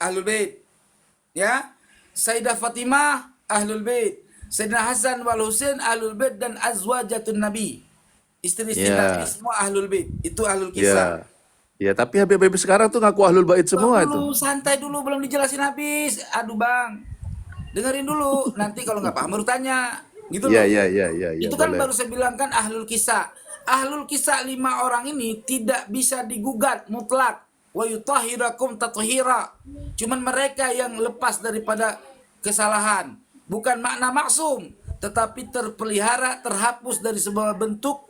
Ahlul Bait. Ya. Sayyidah Fatimah Ahlul Bait. Sayyidina Hasan wal Husain Ahlul Bait dan azwajatun Nabi. Istri-istri Nabi Ya, semua Ahlul Bait. Itu Ahlul Kisah. ya. Ya, tapi Habib-Habib sekarang tuh ngaku ahlul bait Bang semua itu. dulu, santai dulu, belum dijelasin habis. Aduh bang, dengerin dulu. Nanti kalau nggak paham baru tanya. Gitu Ya, loh. ya, ya, ya, ya, Itu kan boleh. baru saya bilang kan Ahlul Kisah. Ahlul Kisah 5 orang ini tidak bisa digugat mutlak. Wa yutahhirakum tathira. Cuman mereka yang lepas daripada kesalahan. Bukan makna maksum, tetapi terpelihara, terhapus dari sebuah bentuk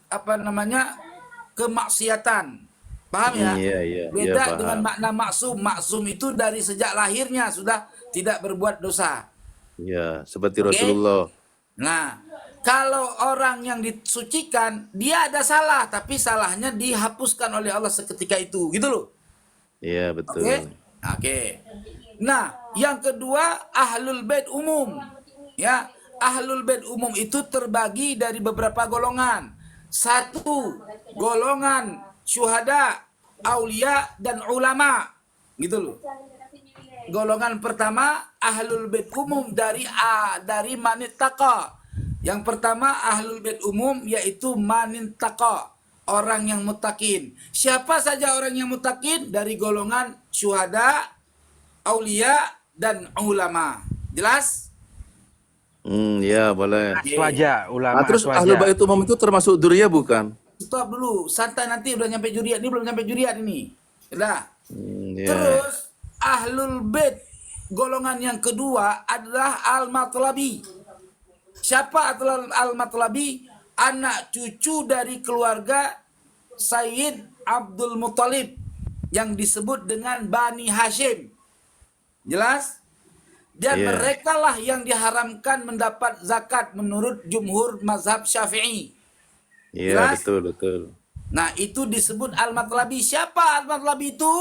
apa namanya kemaksiatan. Paham ya? Iya, iya, iya, Beda dengan paham. makna maksum. Maksum itu dari sejak lahirnya sudah tidak berbuat dosa. Ya, seperti Oke? Rasulullah. Nah, kalau orang yang disucikan, dia ada salah, tapi salahnya dihapuskan oleh Allah seketika itu, gitu loh. Iya, Oke? betul. Oke. Nah, yang kedua ahlul bait umum. Ya, ahlul bait umum itu terbagi dari beberapa golongan. Satu, golongan syuhada, aulia dan ulama. Gitu loh. Golongan pertama ahlul bait umum dari manittaka. Yang pertama ahlul bait umum yaitu manittaka, orang yang mutakin. Siapa saja orang yang mutakin dari golongan syuhada, aulia dan ulama. Jelas? Ya, boleh. Oke. Aswaja, Ah, ulama terus ahlul aswaja. bait umum itu termasuk duriyah bukan? Stop dulu, santai nanti udah nyampe juriat ini belum nyampe juriat ini. Udah. Ya. Terus ahlul bait golongan yang kedua adalah al-matlabi. Siapa al-matlabi? Anak cucu dari keluarga Sayyid Abdul Muthalib yang disebut dengan Bani Hashim. Jelas? Dan Iya. mereka lah yang diharamkan mendapat zakat menurut jumhur mazhab Syafi'i. Iya, Jelas? betul, betul. Nah, itu disebut al-matlabi. Siapa al-matlabi itu?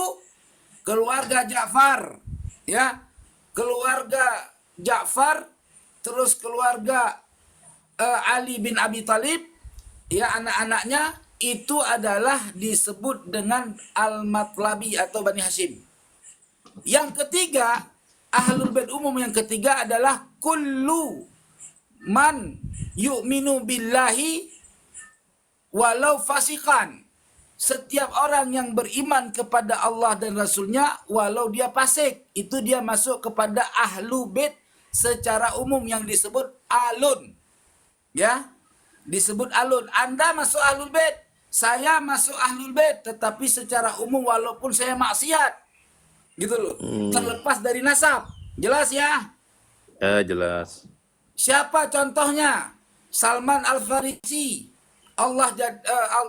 Keluarga Ja'far. Ya. Keluarga Ja'far, terus keluarga Ali bin Abi Thalib, ya anak-anaknya itu adalah disebut dengan al-matlabi atau Bani Hashim. Yang ketiga, ahlul bait umum yang ketiga adalah kullu man yu'minu billahi walau fasikan. Setiap orang yang beriman kepada Allah dan Rasulnya walau dia fasik, itu dia masuk kepada ahlu bait secara umum yang disebut alun. Ya, disebut alun. Anda masuk ahlul bait, saya masuk ahlul bait, tetapi secara umum walaupun saya maksiat, gitu loh. Terlepas dari nasab. Jelas ya? Ya, jelas. Siapa contohnya? Salman Al-Farisi.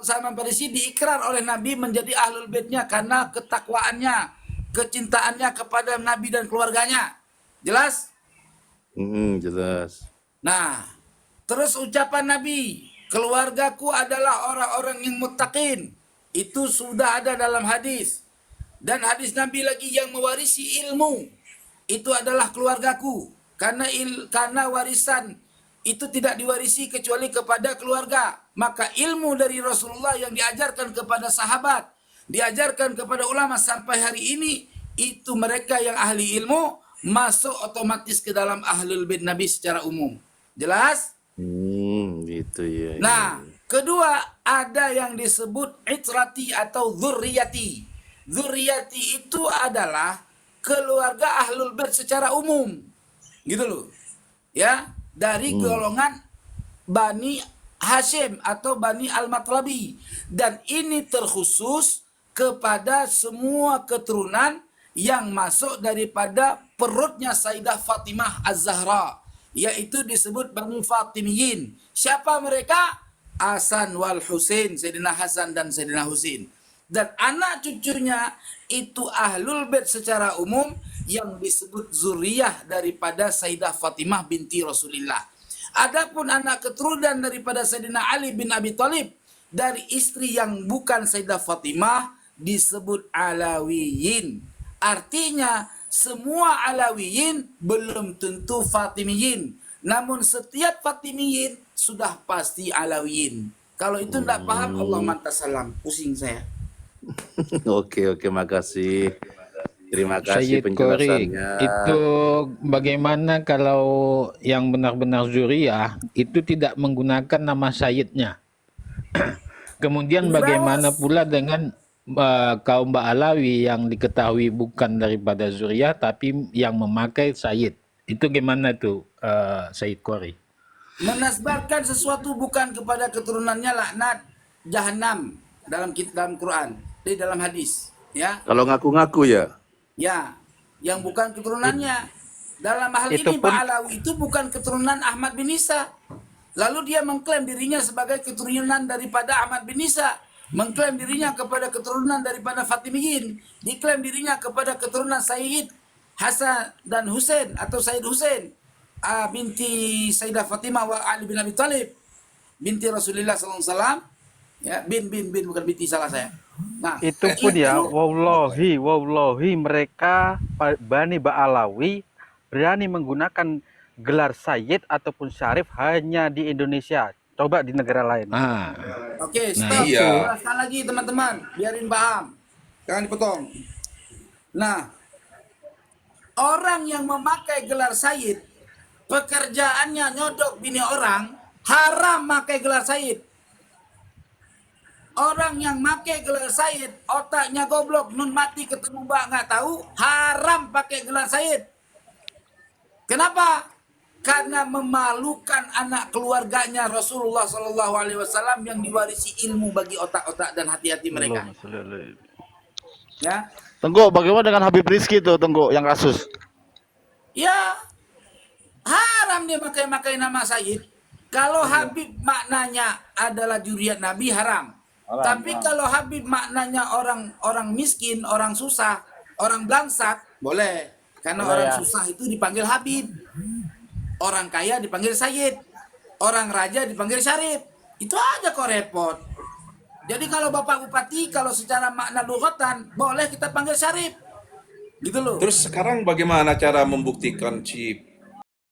Salman Farisi diikrar oleh Nabi menjadi ahlul baitnya karena ketakwaannya, kecintaannya kepada Nabi dan keluarganya. Jelas? Jelas. Nah, terus ucapan Nabi, keluargaku adalah orang-orang yang muttaqin. Itu sudah ada dalam hadis. Dan hadis Nabi lagi yang mewarisi ilmu. Itu adalah keluargaku. Karena warisan itu tidak diwarisi kecuali kepada keluarga. Maka ilmu dari Rasulullah yang diajarkan kepada sahabat, diajarkan kepada ulama sampai hari ini, itu mereka yang ahli ilmu masuk otomatis ke dalam ahlul bait Nabi secara umum. Jelas? Gitu ya. Nah, kedua ada yang disebut itrati atau dzurriyati. Dzurriyati itu adalah keluarga ahlul bait secara umum. Gitu loh. Ya, dari golongan Bani Hashim atau Bani Al-Matlabi. Dan ini terkhusus kepada semua keturunan yang masuk daripada perutnya Sayyidah Fatimah Az-Zahra, yaitu disebut Bani Fatimiyin. Siapa mereka? Hasan wal Husain, Sayyidina Hasan dan Sayyidina Husain. Dan anak cucunya itu ahlul bait secara umum yang disebut zuriyah daripada Sayyidah Fatimah binti Rasulullah. Adapun anak keturunan daripada Sayyidina Ali bin Abi Thalib dari istri yang bukan Sayyidah Fatimah disebut Alawiyin. Artinya semua Alawiyin belum tentu Fatimiyin. Namun setiap Fatimiyin sudah pasti Alawiyin. Kalau itu tidak paham, Allah mantas salam. Pusing saya. Oke, makasih. Terima kasih Sayyid Korik, penjelasannya. itu bagaimana kalau yang benar-benar zuriyah itu tidak menggunakan nama Sayyidnya? Kemudian bagaimana Jelas. pula dengan kaum Ba'alawi yang diketahui bukan daripada zuriyah tapi yang memakai Sayyid? Itu gimana tuh Sayyid Korik? Menasbahkan sesuatu bukan kepada keturunannya laknat jahanam dalam Quran, di dalam hadis, ya. Kalau ngaku-ngaku ya. Ya, yang bukan keturunannya. Dalam hal Itu ini pun Ba'alawi itu bukan keturunan Ahmad bin Isa. Lalu dia mengklaim dirinya sebagai keturunan daripada Ahmad bin Isa. Mengklaim dirinya kepada keturunan daripada Fatimiyin. Diklaim dirinya kepada keturunan Sayyid Hasan dan Husain atau Sayyid Husain. Binti Sayyidah Fatimah wa Ali bin Abi Thalib. Binti Rasulullah SAW. Ya, bin bukan binti, salah saya. Nah, itu pun ya, wallahi mereka Bani Ba'alawi berani menggunakan gelar Sayyid ataupun Syarif hanya di Indonesia. Coba di negara lain. Oke, Nah, stop. iya. Jelaskan lagi teman-teman, biarin paham. Jangan dipotong. Nah, orang yang memakai gelar Sayyid, pekerjaannya nyodok bini orang, haram pakai gelar Sayyid. Orang yang pakai gelar Sayyid, otaknya goblok, nun mati ketemu mbak nggak tahu, haram pakai gelar Sayyid. Kenapa? Karena memalukan anak keluarganya Rasulullah SAW yang diwarisi ilmu bagi otak-otak dan hati-hati mereka. Ya, Tengku, bagaimana dengan Habib Rizky tuh, Tengku, yang kasus? ya haram dia pakai nama Sayyid. Kalau Habib maknanya adalah juriat Nabi, haram. Tapi kalau Habib maknanya orang miskin, orang susah, orang belangsak, boleh. Karena orang susah itu dipanggil Habib. Orang kaya dipanggil Sayyid. Orang raja dipanggil Syarif. Itu aja kok repot. Jadi kalau Bapak Bupati, kalau secara makna lughatan, boleh kita panggil Syarif. Gitu loh. Terus sekarang bagaimana cara membuktikan si